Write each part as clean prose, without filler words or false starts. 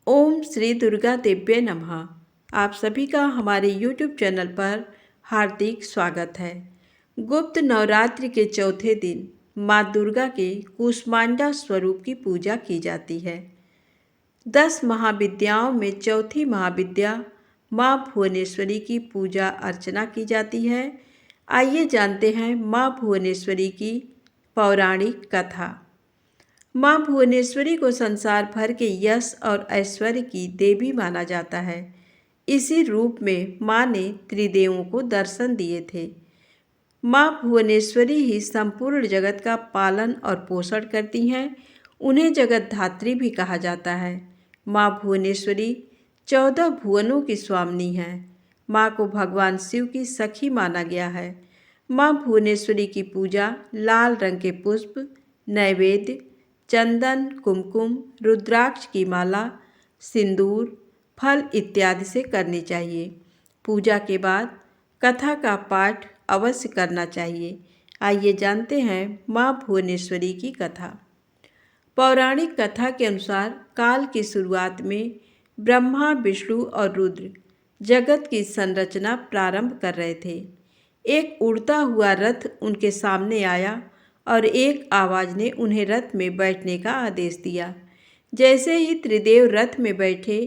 ओम श्री दुर्गा देव्य नमः। आप सभी का हमारे YouTube चैनल पर हार्दिक स्वागत है। गुप्त नवरात्रि के चौथे दिन माँ दुर्गा के कूष्मांडा स्वरूप की पूजा की जाती है। 10 महाविद्याओं में चौथी महाविद्या माँ भुवनेश्वरी की पूजा अर्चना की जाती है। आइए जानते हैं माँ भुवनेश्वरी की पौराणिक कथा। माँ भुवनेश्वरी को संसार भर के यश और ऐश्वर्य की देवी माना जाता है। इसी रूप में माँ ने त्रिदेवों को दर्शन दिए थे। माँ भुवनेश्वरी ही संपूर्ण जगत का पालन और पोषण करती हैं। उन्हें जगत धात्री भी कहा जाता है। माँ भुवनेश्वरी 14 भुवनों की स्वामिनी हैं। माँ को भगवान शिव की सखी माना गया है। माँ भुवनेश्वरी की पूजा लाल रंग के पुष्प, नैवेद्य, चंदन, कुमकुम, रुद्राक्ष की माला, सिंदूर, फल इत्यादि से करनी चाहिए। पूजा के बाद कथा का पाठ अवश्य करना चाहिए। आइए जानते हैं माँ भुवनेश्वरी की कथा। पौराणिक कथा के अनुसार काल की शुरुआत में ब्रह्मा, विष्णु और रुद्र जगत की संरचना प्रारंभ कर रहे थे। एक उड़ता हुआ रथ उनके सामने आया और एक आवाज़ ने उन्हें रथ में बैठने का आदेश दिया। जैसे ही त्रिदेव रथ में बैठे,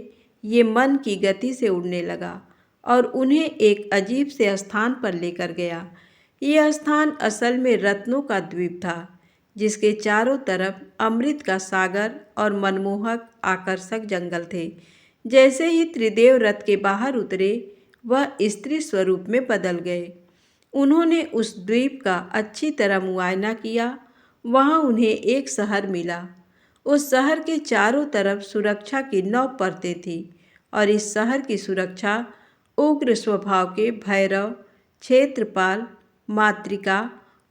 ये मन की गति से उड़ने लगा और उन्हें एक अजीब से स्थान पर लेकर गया। यह स्थान असल में रत्नों का द्वीप था, जिसके चारों तरफ अमृत का सागर और मनमोहक आकर्षक जंगल थे। जैसे ही त्रिदेव रथ के बाहर उतरे, वह स्त्री स्वरूप में बदल गए। उन्होंने उस द्वीप का अच्छी तरह मुआयना किया। वहाँ उन्हें एक शहर मिला। उस शहर के चारों तरफ सुरक्षा की 9 परतें थीं और इस शहर की सुरक्षा उग्र स्वभाव के भैरव, क्षेत्रपाल, मातृका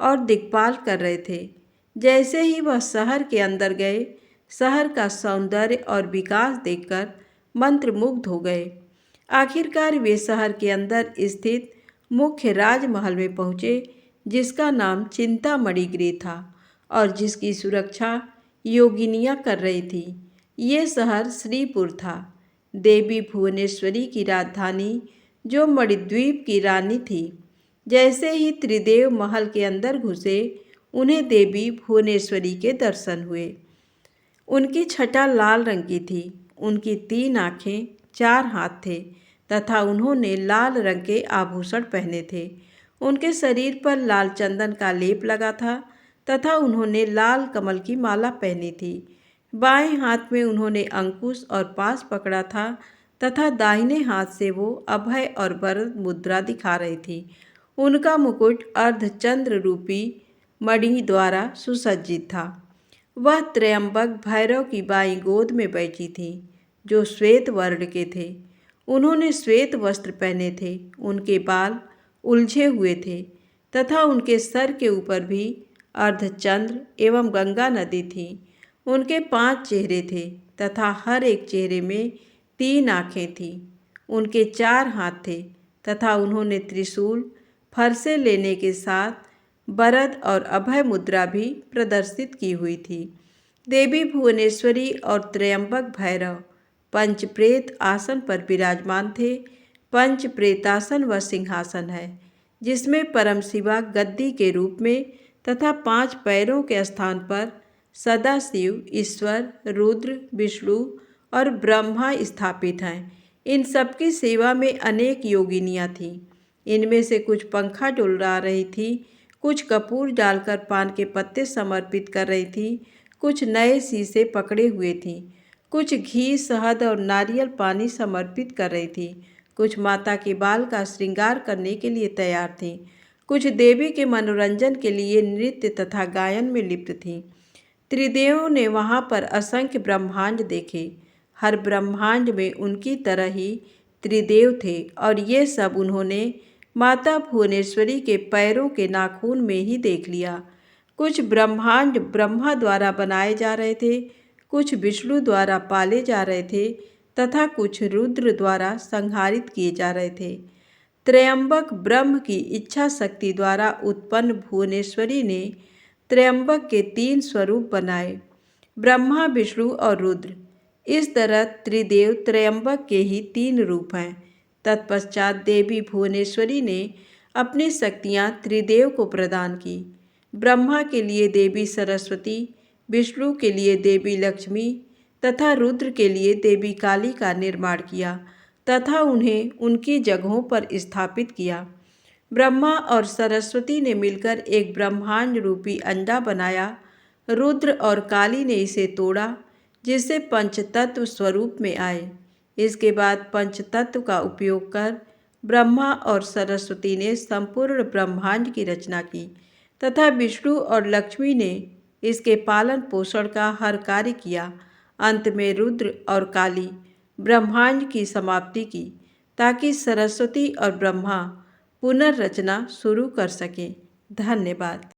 और दिक्पाल कर रहे थे। जैसे ही वह शहर के अंदर गए, शहर का सौंदर्य और विकास देखकर मंत्रमुग्ध हो गए। आखिरकार वे शहर के अंदर स्थित मुख्य राजमहल में पहुँचे, जिसका नाम चिंतामणि गृह था और जिसकी सुरक्षा योगिनियाँ कर रही थी। ये शहर श्रीपुर था, देवी भुवनेश्वरी की राजधानी, जो मणिद्वीप की रानी थी। जैसे ही त्रिदेव महल के अंदर घुसे, उन्हें देवी भुवनेश्वरी के दर्शन हुए। उनकी छटा लाल रंग की थी। उनकी 3 आँखें, 4 हाथ थे तथा उन्होंने लाल रंग के आभूषण पहने थे। उनके शरीर पर लाल चंदन का लेप लगा था तथा उन्होंने लाल कमल की माला पहनी थी। बाएं हाथ में उन्होंने अंकुश और पाश पकड़ा था तथा दाहिने हाथ से वो अभय और वरद मुद्रा दिखा रही थी। उनका मुकुट अर्धचंद्र रूपी मणि द्वारा सुसज्जित था। वह त्रयंबक भैरव की बाईं गोद में बैठी थी, जो श्वेत वर्ण के थे। उन्होंने श्वेत वस्त्र पहने थे। उनके बाल उलझे हुए थे तथा उनके सर के ऊपर भी अर्धचंद्र एवं गंगा नदी थी। उनके 5 चेहरे थे तथा हर एक चेहरे में 3 आँखें थीं। उनके 4 हाथ थे तथा उन्होंने त्रिशूल, फरसे लेने के साथ वरद और अभय मुद्रा भी प्रदर्शित की हुई थी। देवी भुवनेश्वरी और त्रयंबक भैरव पंचप्रेत आसन पर विराजमान थे। पंचप्रेतासन वह सिंहासन है जिसमें परम शिवा गद्दी के रूप में तथा 5 पैरों के स्थान पर सदाशिव, ईश्वर, रुद्र, विष्णु और ब्रह्मा स्थापित हैं। इन सबकी सेवा में अनेक योगिनियाँ थीं। इनमें से कुछ पंखा डुला रही थी, कुछ कपूर डालकर पान के पत्ते समर्पित कर रही थी, कुछ नए शीशे पकड़े हुए थीं, कुछ घी, शहद और नारियल पानी समर्पित कर रही थी, कुछ माता के बाल का श्रृंगार करने के लिए तैयार थीं, कुछ देवी के मनोरंजन के लिए नृत्य तथा गायन में लिप्त थीं। त्रिदेवों ने वहाँ पर असंख्य ब्रह्मांड देखे। हर ब्रह्मांड में उनकी तरह ही त्रिदेव थे और ये सब उन्होंने माता भुवनेश्वरी के पैरों के नाखून में ही देख लिया। कुछ ब्रह्मांड ब्रह्मा द्वारा बनाए जा रहे थे, कुछ विष्णु द्वारा पाले जा रहे थे तथा कुछ रुद्र द्वारा संहारित किए जा रहे थे। त्रयंबक ब्रह्म की इच्छा शक्ति द्वारा उत्पन्न भुवनेश्वरी ने त्रयंबक के 3 स्वरूप बनाए, ब्रह्मा, विष्णु और रुद्र। इस तरह त्रिदेव त्रयंबक के ही 3 रूप हैं। तत्पश्चात देवी भुवनेश्वरी ने अपनी शक्तियाँ त्रिदेव को प्रदान की। ब्रह्मा के लिए देवी सरस्वती, विष्णु के लिए देवी लक्ष्मी तथा रुद्र के लिए देवी काली का निर्माण किया तथा उन्हें उनकी जगहों पर स्थापित किया। ब्रह्मा और सरस्वती ने मिलकर एक ब्रह्मांड रूपी अंडा बनाया। रुद्र और काली ने इसे तोड़ा, जिससे पंचतत्व स्वरूप में आए। इसके बाद पंचतत्व का उपयोग कर ब्रह्मा और सरस्वती ने संपूर्ण ब्रह्मांड की रचना की तथा विष्णु और लक्ष्मी ने इसके पालन पोषण का हर कार्य किया। अंत में रुद्र और काली ब्रह्मांड की समाप्ति की ताकि सरस्वती और ब्रह्मा पुनर्रचना शुरू कर सकें। धन्यवाद।